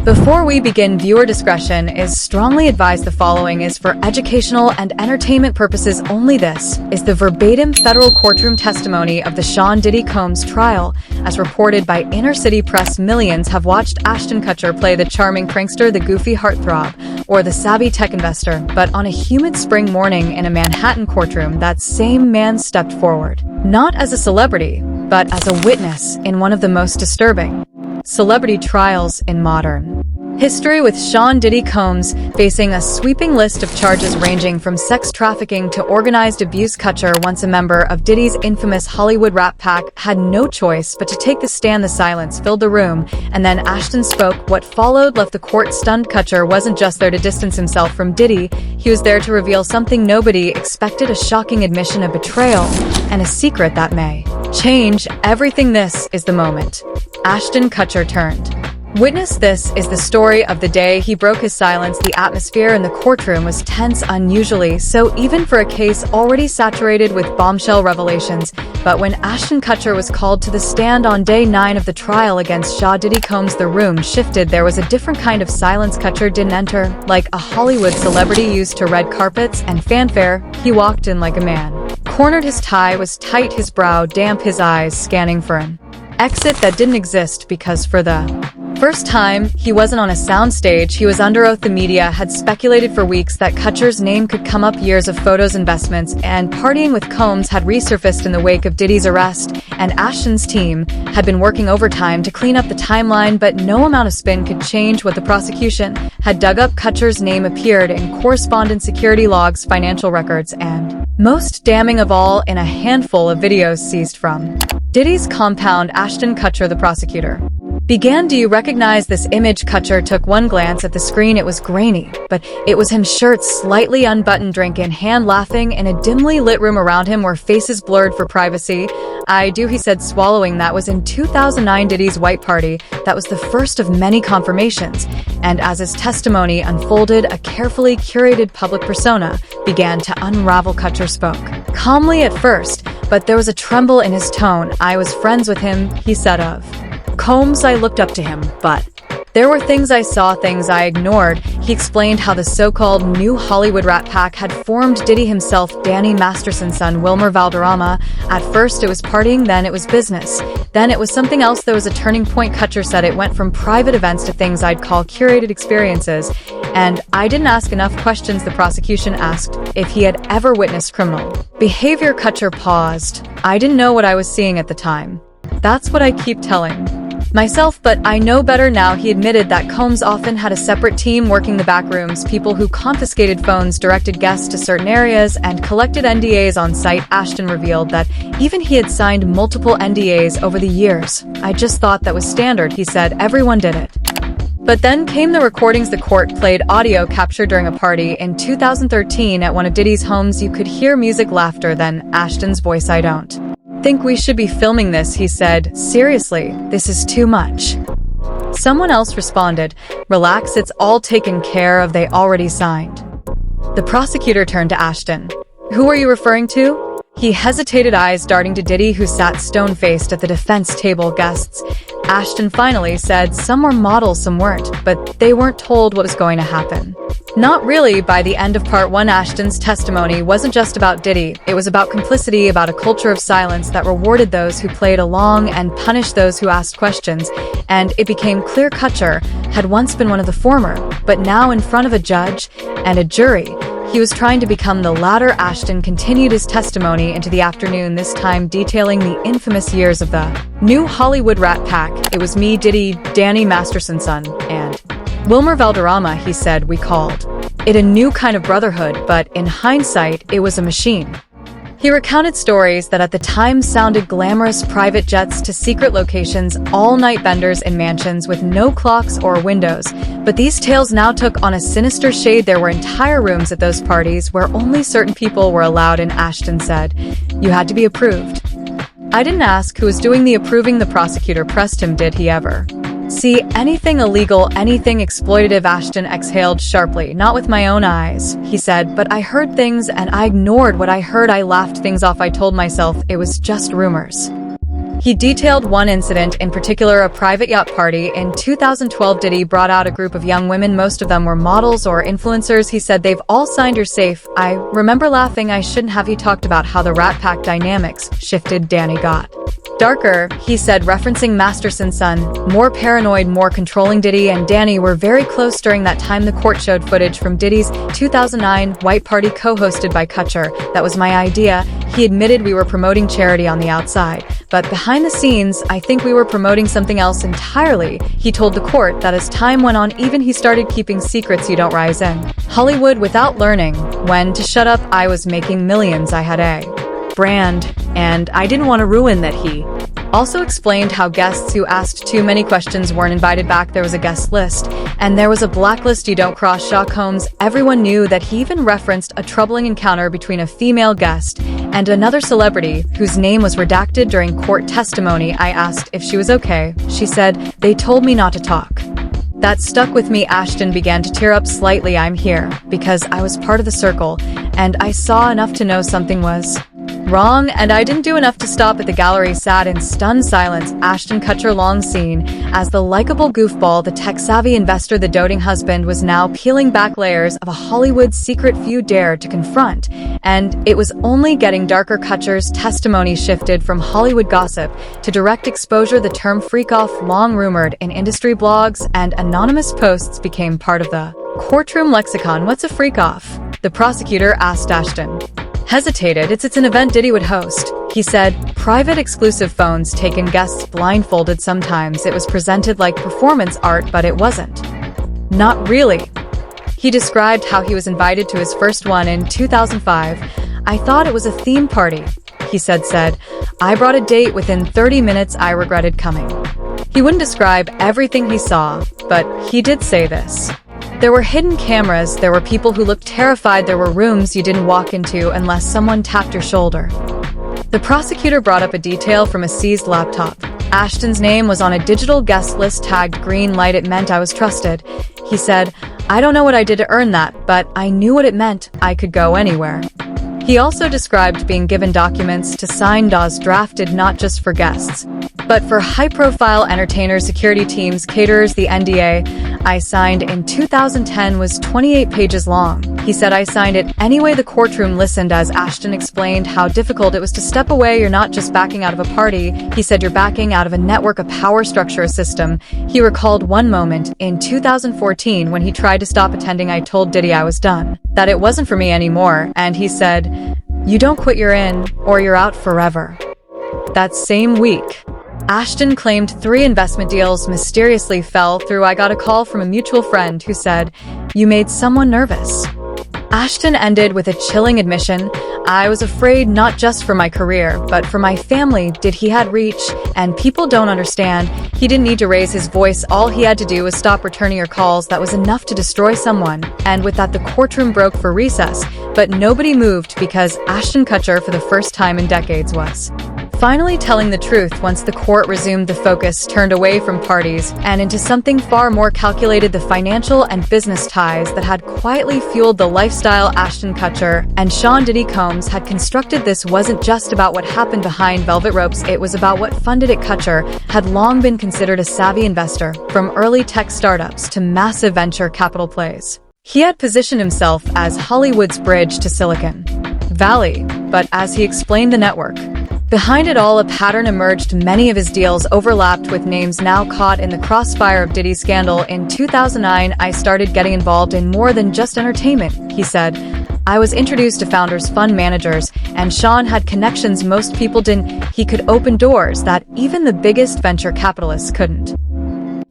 Before we begin, viewer discretion is strongly advised. The following is for educational and entertainment purposes only. This is the verbatim federal courtroom testimony of the Sean Diddy Combs trial, as reported by Inner City Press. Millions have watched Ashton Kutcher play the charming prankster, the goofy heartthrob, or the savvy tech investor, but on a humid spring morning in a Manhattan courtroom, that same man stepped forward, not as a celebrity, but as a witness in one of the most disturbing celebrity trials in modern history, with Sean Diddy Combs facing a sweeping list of charges ranging from sex trafficking to organized abuse. Kutcher, once a member of Diddy's infamous Hollywood rap pack, had no choice but to take the stand. The silence filled the room, and then Ashton spoke. What followed left the court stunned. Kutcher wasn't just there to distance himself from Diddy, he was there to reveal something nobody expected: a shocking admission of betrayal and a secret that may change everything. This is the moment Ashton Kutcher turned witness. This is the story of the day he broke his silence. The atmosphere in the courtroom was tense, unusually so even for a case already saturated with bombshell revelations. But when Ashton Kutcher was called to the stand on day 9 of the trial against Sean Diddy Combs, the room shifted. There was a different kind of silence. Kutcher didn't enter like a Hollywood celebrity used to red carpets and fanfare. He walked in like a man cornered. His tie was tight, his brow damp, his eyes scanning for an exit that didn't exist, because for the first time, he wasn't on a soundstage, he was under oath. The media had speculated for weeks that Kutcher's name could come up. Years of photos, investments, and partying with Combs had resurfaced in the wake of Diddy's arrest, and Ashton's team had been working overtime to clean up the timeline, but no amount of spin could change what the prosecution had dug up. Kutcher's name appeared in correspondence, security logs, financial records, and, most damning of all, in a handful of videos seized from Diddy's compound. Ashton Kutcher, the prosecutor, began. Do you recognize this image? Kutcher took one glance at the screen. It was grainy, but it was him, shirt slightly unbuttoned, drink in hand, laughing. In a dimly lit room around him were faces blurred for privacy. I do, he said, swallowing. That was in 2009, Diddy's white party. That was the first of many confirmations. And as his testimony unfolded, a carefully curated public persona began to unravel. Kutcher spoke calmly at first, but there was a tremble in his tone. I was friends with him, he said of Combs. I looked up to him, but there were things I saw, things I ignored. He explained how the so-called new Hollywood rat pack had formed. Diddy himself, Danny Masterson's son, Wilmer Valderrama. At first it was partying, then it was business, then it was something else. There was a turning point. Kutcher said it went from private events to things I'd call curated experiences, and I didn't ask enough questions. The prosecution asked if he had ever witnessed criminal behavior. Kutcher paused. I didn't know what I was seeing at the time. That's what I keep telling myself, but I know better now. He admitted that Combs often had a separate team working the back rooms, people who confiscated phones, directed guests to certain areas, and collected NDAs on site. Ashton revealed that even he had signed multiple NDAs over the years. I just thought that was standard, he said. Everyone did it. But then came the recordings. The court played audio captured during a party in 2013 at one of Diddy's homes. You could hear music, laughter, then Ashton's voice. I don't think we should be filming this, he said. Seriously, this is too much. Someone else responded, relax, it's all taken care of, they already signed. The prosecutor turned to Ashton. Who are you referring to? He hesitated, eyes darting to Diddy, who sat stone-faced at the defense table. Guests. Ashton finally said some were models, some weren't, but they weren't told what was going to happen. Not really. By the end of part 1, Ashton's testimony wasn't just about Diddy. It was about complicity, about a culture of silence that rewarded those who played along and punished those who asked questions. And it became clear Kutcher had once been one of the former, but now in front of a judge and a jury, he was trying to become the latter. Ashton continued his testimony into the afternoon, this time detailing the infamous years of the new Hollywood rat pack. It was me, Diddy, Danny Masterson's son, and Wilmer Valderrama, he said. We called it a new kind of brotherhood, but in hindsight, it was a machine. He recounted stories that at the time sounded glamorous: private jets to secret locations, all-night benders in mansions with no clocks or windows. But these tales now took on a sinister shade. There were entire rooms at those parties where only certain people were allowed in. Ashton said, you had to be approved. I didn't ask who was doing the approving. The prosecutor pressed him. Did he ever see anything illegal, anything exploitative? Ashton exhaled sharply. Not with my own eyes, he said, but I heard things and I ignored what I heard. I laughed things off. I told myself it was just rumors. He detailed one incident in particular, a private yacht party. In 2012, Diddy brought out a group of young women. Most of them were models or influencers. He said, "They've all signed your safe." I remember laughing. "I shouldn't have." He talked about how the Rat Pack dynamics shifted. Danny got darker, he said, referencing Masterson's son. More paranoid, more controlling. Diddy and Danny were very close during that time. The court showed footage from Diddy's 2009 White Party co-hosted by Kutcher. "That was my idea." He admitted, "We were promoting charity on the outside, but behind the scenes, I think we were promoting something else entirely." He told the court that as time went on, even he started keeping secrets you don't rise in Hollywood without learning when to shut up. "I was making millions. I had a brand, and I didn't want to ruin that." He also explained how guests who asked too many questions weren't invited back. There was a guest list, and there was a blacklist you don't cross. Shock Holmes. Everyone knew that. He even referenced a troubling encounter between a female guest and another celebrity whose name was redacted during court testimony. "I asked if she was okay. She said, 'They told me not to talk.' That stuck with me." Ashton began to tear up slightly. "I'm here because I was part of the circle, and I saw enough to know something was wrong, and I didn't do enough to stop it." The gallery sat in stunned silence. Ashton Kutcher, long seen as the likable goofball, the tech-savvy investor, the doting husband, was now peeling back layers of a Hollywood secret few dared to confront, and it was only getting darker. Kutcher's testimony shifted from Hollywood gossip to direct exposure. The term freak-off, long rumored in industry blogs and anonymous posts, became part of the courtroom lexicon. "What's a freak-off?" the prosecutor asked. Ashton hesitated. It's an event Diddy would host. He said, "Private exclusive phones taken, guests blindfolded. Sometimes it was presented like performance art, but it wasn't. Not really." He described how he was invited to his first one in 2005. "I thought it was a theme party," he said, "I brought a date. Within 30 minutes, I regretted coming." He wouldn't describe everything he saw, but he did say this. "There were hidden cameras, there were people who looked terrified, there were rooms you didn't walk into unless someone tapped your shoulder." The prosecutor brought up a detail from a seized laptop. Ashton's name was on a digital guest list tagged green light. "It meant I was trusted." He said, "I don't know what I did to earn that, but I knew what it meant. I could go anywhere." He also described being given documents to sign, DAWs drafted not just for guests, but for high-profile entertainers, security teams, caterers. "The NDA I signed in 2010 was 28 pages long." He said, "I signed it anyway." The courtroom listened as Ashton explained how difficult it was to step away. "You're not just backing out of a party," he said, "you're backing out of a network, a power structure, a system." He recalled one moment in 2014 when he tried to stop attending. "I told Diddy I was done, that it wasn't for me anymore, and he said, 'You don't quit, you're in, or you're out forever.'" That same week, Ashton claimed 3 investment deals mysteriously fell through. "I got a call from a mutual friend who said, 'You made someone nervous.'" Ashton ended with a chilling admission. "I was afraid not just for my career, but for my family." He had reach, and people don't understand. He didn't need to raise his voice. All he had to do was stop returning your calls. That was enough to destroy someone. And with that, the courtroom broke for recess, but nobody moved because Ashton Kutcher, for the first time in decades, was finally telling the truth. Once the court resumed, the focus turned away from parties and into something far more calculated: the financial and business ties that had quietly fueled the lifestyle Ashton Kutcher and Sean Diddy Combs had constructed. This wasn't just about what happened behind velvet ropes, it was about what funded it. Kutcher had long been considered a savvy investor, from early tech startups to massive venture capital plays. He had positioned himself as Hollywood's bridge to Silicon Valley, but as he explained the network behind it all, a pattern emerged. Many of his deals overlapped with names now caught in the crossfire of Diddy's scandal. "In 2009, I started getting involved in more than just entertainment," he said. "I was introduced to founders, fund managers, and Sean had connections most people didn't. He could open doors that even the biggest venture capitalists couldn't."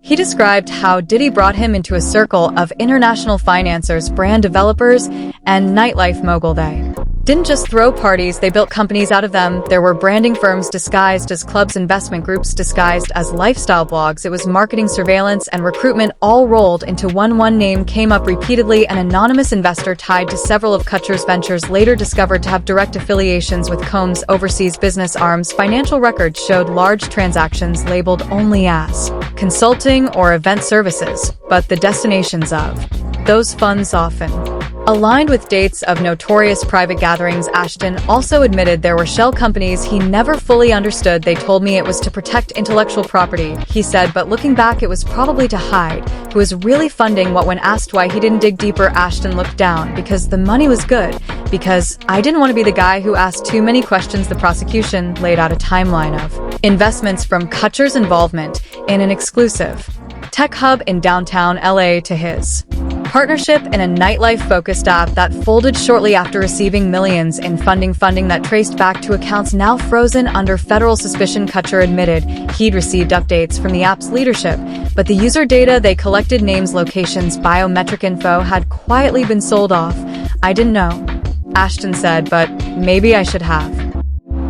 He described how Diddy brought him into a circle of international financiers, brand developers, and nightlife mogul. They didn't just throw parties, they built companies out of them. There were branding firms disguised as clubs, investment groups disguised as lifestyle blogs. It was marketing, surveillance, and recruitment all rolled into one. One name came up repeatedly: an anonymous investor tied to several of Kutcher's ventures, later discovered to have direct affiliations with Combs' overseas business arms. Financial records showed large transactions labeled only as consulting or event services, but the destinations of those funds often aligned with dates of notorious private gatherings. Ashton also admitted there were shell companies he never fully understood. They told me it was to protect intellectual property, he said, but looking back it was probably to hide who was really funding what. When asked why he didn't dig deeper, Ashton looked down. Because the money was good. Because I didn't want to be the guy who asked too many questions. The prosecution laid out a timeline of investments from Kutcher's involvement in an exclusive tech hub in downtown LA to his partnership in a nightlife-focused app that folded shortly after receiving millions in funding that traced back to accounts now frozen under federal suspicion. Kutcher admitted he'd received updates from the app's leadership, but the user data they collected, names, locations, biometric info, had quietly been sold off. I didn't know, Ashton said, but maybe I should have.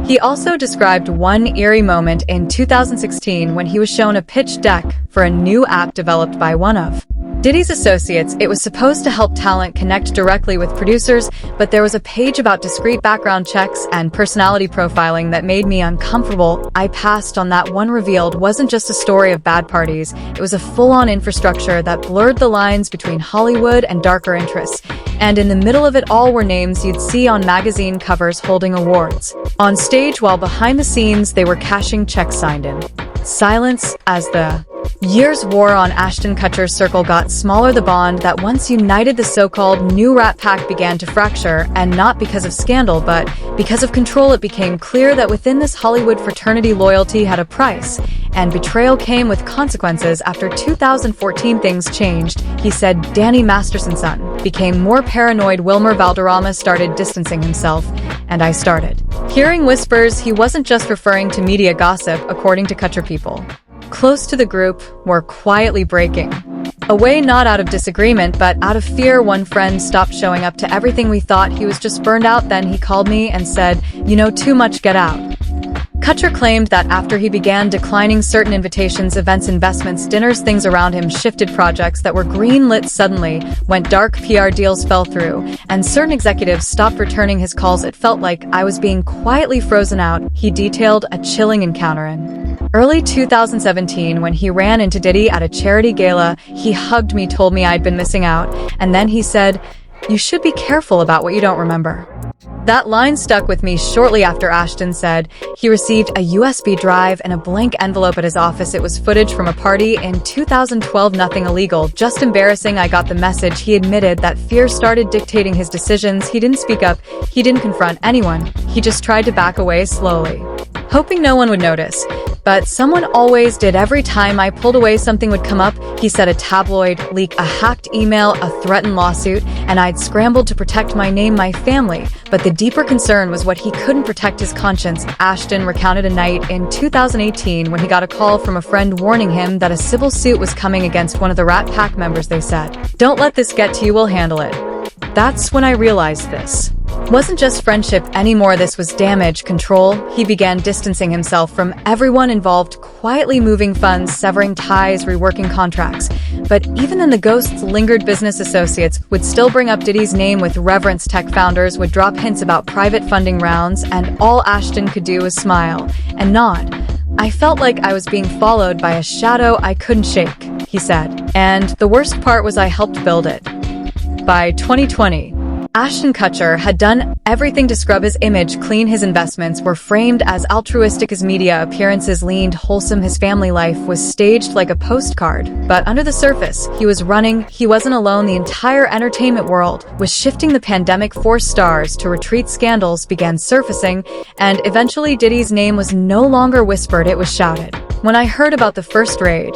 He also described one eerie moment in 2016 when he was shown a pitch deck for a new app developed by one of Diddy's associates. It was supposed to help talent connect directly with producers, but there was a page about discreet background checks and personality profiling that made me uncomfortable. I passed on that one. Revealed wasn't just a story of bad parties, it was a full-on infrastructure that blurred the lines between Hollywood and darker interests. And in the middle of it all were names you'd see on magazine covers holding awards on stage, while behind the scenes they were cashing checks signed in silence. As the years wore on, Ashton Kutcher's circle got smaller. The bond that once united the so-called new Rat Pack began to fracture, and not because of scandal, but because of control. It became clear that within this Hollywood fraternity, loyalty had a price, and betrayal came with consequences. After 2014, things changed, he said. Danny Masterson's son became more paranoid. Wilmer Valderrama started distancing himself, and I started hearing whispers. He wasn't just referring to media gossip. According to Kutcher, people close to the group were quietly breaking away, not out of disagreement, but out of fear. One friend stopped showing up to everything. We thought he was just burned out. Then he called me and said, "You know too much, get out." Kutcher claimed that after he began declining certain invitations, events, investments, dinners, things around him shifted. Projects that were green-lit suddenly went dark. PR deals fell through, and certain executives stopped returning his calls. It felt like I was being quietly frozen out. He detailed a chilling encounter in early 2017 when he ran into Diddy at a charity gala. He hugged me, told me I'd been missing out, and then he said, "You should be careful about what you don't remember." That line stuck with me. Shortly after, Ashton said he received a USB drive and a blank envelope at his office. It was footage from a party in 2012. Nothing illegal, just embarrassing. I got the message. He admitted that fear started dictating his decisions. He didn't speak up. He didn't confront anyone. He just tried to back away slowly, hoping no one would notice. But someone always did. Every time I pulled away, something would come up. He said a tabloid leak, a hacked email, a threatened lawsuit, and I'd scrambled to protect my name, my family. But the deeper concern was what he couldn't protect: his conscience. Ashton recounted a night in 2018 when he got a call from a friend warning him that a civil suit was coming against one of the Rat Pack members. They said, "Don't let this get to you, we'll handle it." That's when I realized this wasn't just friendship anymore. This was damage control. He began distancing himself from everyone involved, quietly moving funds, severing ties, reworking contracts. But even then, the ghosts lingered. Business associates would still bring up Diddy's name with reverence. Tech founders would drop hints about private funding rounds, and all Ashton could do was smile and nod. I felt like I was being followed by a shadow I couldn't shake, he said. And the worst part was I helped build it. By 2020, Ashton Kutcher had done everything to scrub his image clean. His investments were framed as altruistic, his media appearances leaned wholesome, his family life was staged like a postcard. But under the surface, he was running. He wasn't alone. The entire entertainment world was shifting. The pandemic forced stars to retreat. Scandals began surfacing, and eventually Diddy's name was no longer whispered, it was shouted. When I heard about the first raid,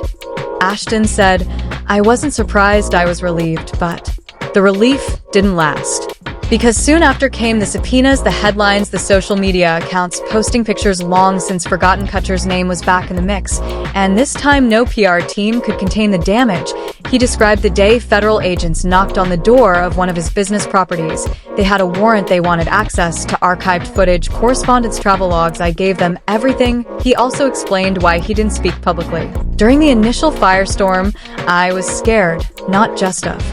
Ashton said, I wasn't surprised, I was relieved, but the relief didn't last. Because soon after came the subpoenas, the headlines, the social media accounts posting pictures long since forgotten. Kutcher's name was back in the mix, and this time no PR team could contain the damage. He described the day federal agents knocked on the door of one of his business properties. They had a warrant. They wanted access to archived footage, correspondence, travel logs. I gave them everything. He also explained why he didn't speak publicly. During the initial firestorm, I was scared, not just of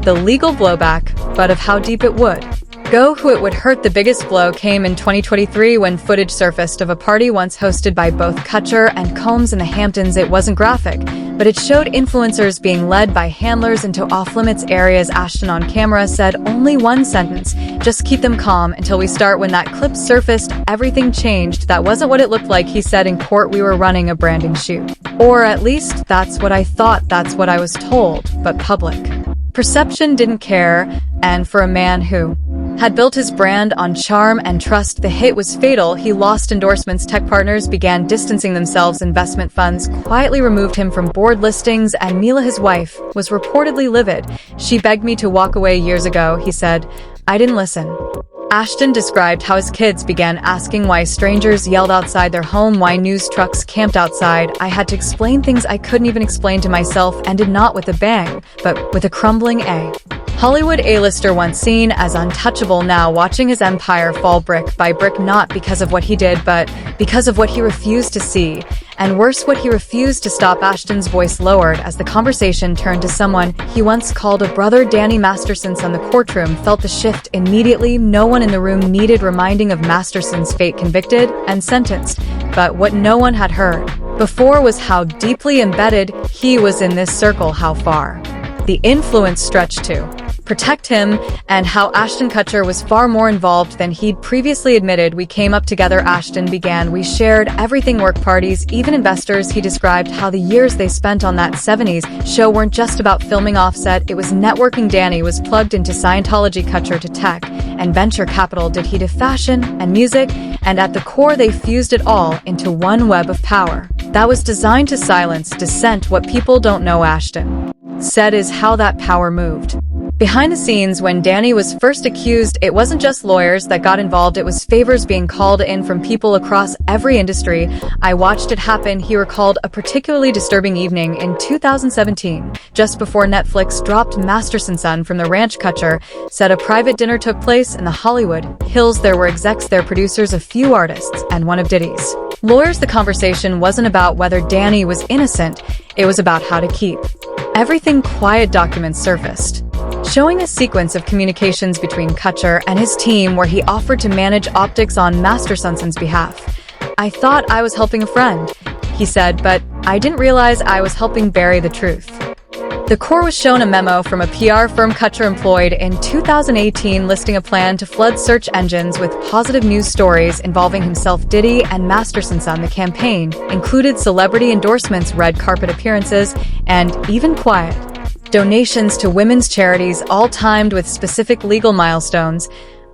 the legal blowback, but of how deep it would Who it would hurt. The biggest blow came in 2023 when footage surfaced of a party once hosted by both Kutcher and Combs in the Hamptons. It wasn't graphic, but it showed influencers being led by handlers into off-limits areas. Ashton on camera said only one sentence: "Just keep them calm until we start." When that clip surfaced, everything changed. "That wasn't what it looked like," he said in court. "We were running a branding shoot. Or at least that's what I thought, that's what I was told, but public perception didn't care." And for a man who had built his brand on charm and trust, the hit was fatal. He lost endorsements. Tech partners began distancing themselves. Investment funds quietly removed him from board listings, and Mila, his wife, was reportedly livid. "She begged me to walk away years ago," he said. "I didn't listen." Ashton described how his kids began asking why strangers yelled outside their home, why news trucks camped outside. "I had to explain things I couldn't even explain to myself, and did not with a bang, but with a crumbling A." Hollywood A-lister once seen as untouchable, now watching his empire fall brick by brick, not because of what he did, but because of what he refused to see. And worse, what he refused to stop. Ashton's voice lowered as the conversation turned to someone he once called a brother. Danny Masterson's son. The courtroom felt the shift immediately. No one in the room needed reminding of Masterson's fate, convicted and sentenced. But what no one had heard before was how deeply embedded he was in this circle, how far the influence stretched to protect him, and how Ashton Kutcher was far more involved than he'd previously admitted. "We came up together," Ashton began. "We shared everything, work, parties, even investors." He described how the years they spent on that 70s show weren't just about filming offset, it was networking. Danny was plugged into Scientology, Kutcher to tech and venture capital, Diddy to fashion and music, and at the core they fused it all into one web of power that was designed to silence dissent. "What people don't know," Ashton said, "is how that power moved behind the scenes. When Danny was first accused, it wasn't just lawyers that got involved, it was favors being called in from people across every industry. I watched it happen." He recalled a particularly disturbing evening in 2017, just before Netflix dropped Masterson's son from the ranch. Kutcher said a private dinner took place in the Hollywood Hills. There were execs there, producers, a few artists, and one of Diddy's lawyers. The conversation wasn't about whether Danny was innocent, it was about how to keep everything quiet. Documents surfaced showing a sequence of communications between Kutcher and his team where he offered to manage optics on Masterson's behalf. "I thought I was helping a friend," he said, "but I didn't realize I was helping bury the truth." The core was shown a memo from a PR firm Kutcher employed in 2018 listing a plan to flood search engines with positive news stories involving himself, Diddy, and Masterson's son. The campaign included celebrity endorsements, red carpet appearances, and even quiet donations to women's charities, all timed with specific legal milestones.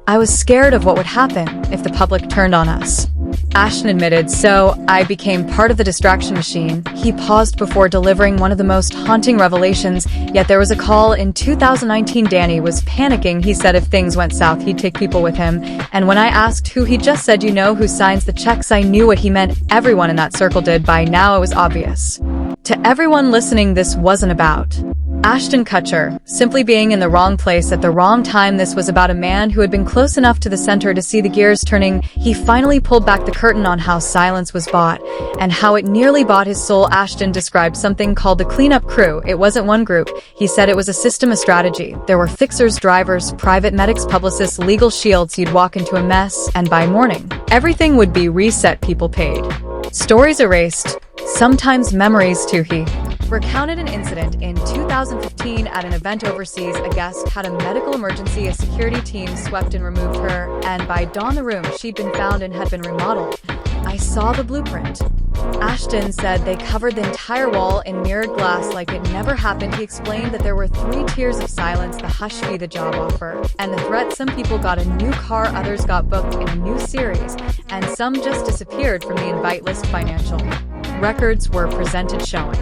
"I was scared of what would happen if the public turned on us," Ashton admitted, "so I became part of the distraction machine." He paused before delivering one of the most haunting revelations. "Yet there was a call in 2019. Danny was panicking. He said if things went south, he'd take people with him. And when I asked who, he just said, 'You know who signs the checks?' I knew what he meant. Everyone in that circle did. By now it was obvious to everyone listening this wasn't about Ashton Kutcher simply being in the wrong place at the wrong time. This was about a man who had been close enough to the center to see the gears turning. He finally pulled back the curtain on how silence was bought and how it nearly bought his soul." Ashton described something called the cleanup crew. It wasn't one group. He said it was a system, a strategy. There were fixers, drivers, private medics, publicists, legal shields. You'd walk into a mess, and by morning, everything would be reset. People paid, stories erased, sometimes memories too. He recounted an incident in 2015 at an event overseas. A guest had a medical emergency. A security team swept and removed her, and by dawn the room she'd been found and had been remodeled. "I saw the blueprint," Ashton said. "They covered the entire wall in mirrored glass like it never happened." He explained that there were 3 tiers of silence: the hush fee, the job offer, and the threat. Some people got a new car, others got booked in a new series, and some just disappeared from the invite list. Financial records were presented showing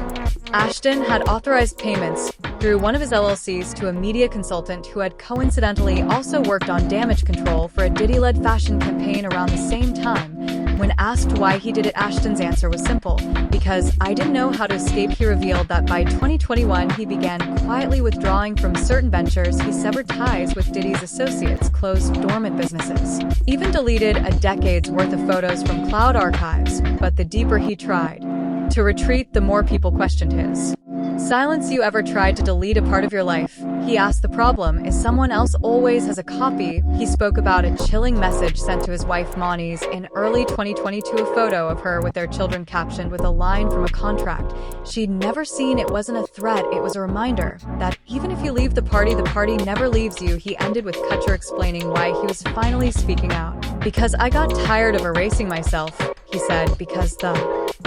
Ashton had authorized payments through one of his LLCs to a media consultant who had coincidentally also worked on damage control for a Diddy-led fashion campaign around the same time. When asked why he did it, Ashton's answer was simple: "Because I didn't know how to escape." He revealed that by 2021 he began quietly withdrawing from certain ventures. He severed ties with Diddy's associates, closed dormant businesses, even deleted a decade's worth of photos from cloud archives. But the deeper he tried to retreat, the more people questioned his Silence. You ever tried to delete a part of your life? He asked. The problem is someone else always has a copy. He spoke about a chilling message sent to his wife Moniz in early 2022, a photo of her with their children captioned with a line from a contract she'd never seen. It wasn't a threat, it was a reminder that even if you leave the party never leaves you. He ended with Kutcher explaining why he was finally speaking out. Because I got tired of erasing myself, he said, because the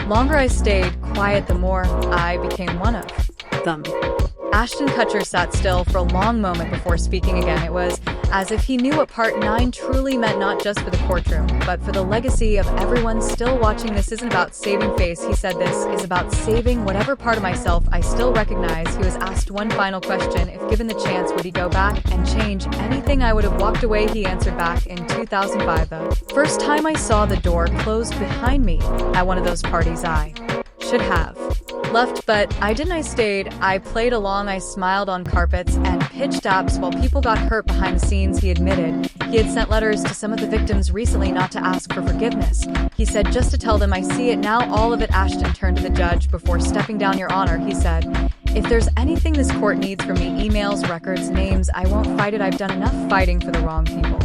longer I stayed quiet, the more I became one of them. Ashton Kutcher sat still for a long moment before speaking again. It was as if he knew what Part 9 truly meant, not just for the courtroom, but for the legacy of everyone still watching. This isn't about saving face, he said. This is about saving whatever part of myself I still recognize. He was asked one final question. If given the chance, would he go back and change anything? I would have walked away, he answered. Back in 2005, the first time I saw the door closed behind me at one of those parties, I should have left, but I didn't. I stayed. I played along. I smiled on carpets and pitched apps while people got hurt behind the scenes. He admitted he had sent letters to some of the victims recently, not to ask for forgiveness. He said, just to tell them I see it now, all of it. Ashton turned to the judge before stepping down. Your Honor, he said, if there's anything this court needs from me, emails, records, names, I won't fight it. I've done enough fighting for the wrong people.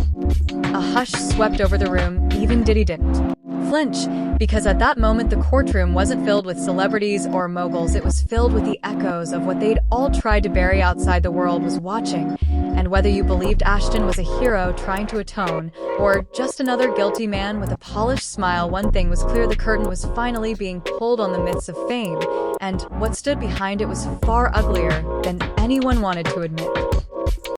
A hush swept over the room. Even Diddy didn't flinch, because at that moment the courtroom wasn't filled with celebrities or moguls. It was filled with the echoes of what they'd all tried to bury. Outside, the world was watching, and whether you believed Ashton was a hero trying to atone or just another guilty man with a polished smile, one thing was clear: the curtain was finally being pulled on the myths of fame, and what stood behind it was far uglier than anyone wanted to admit.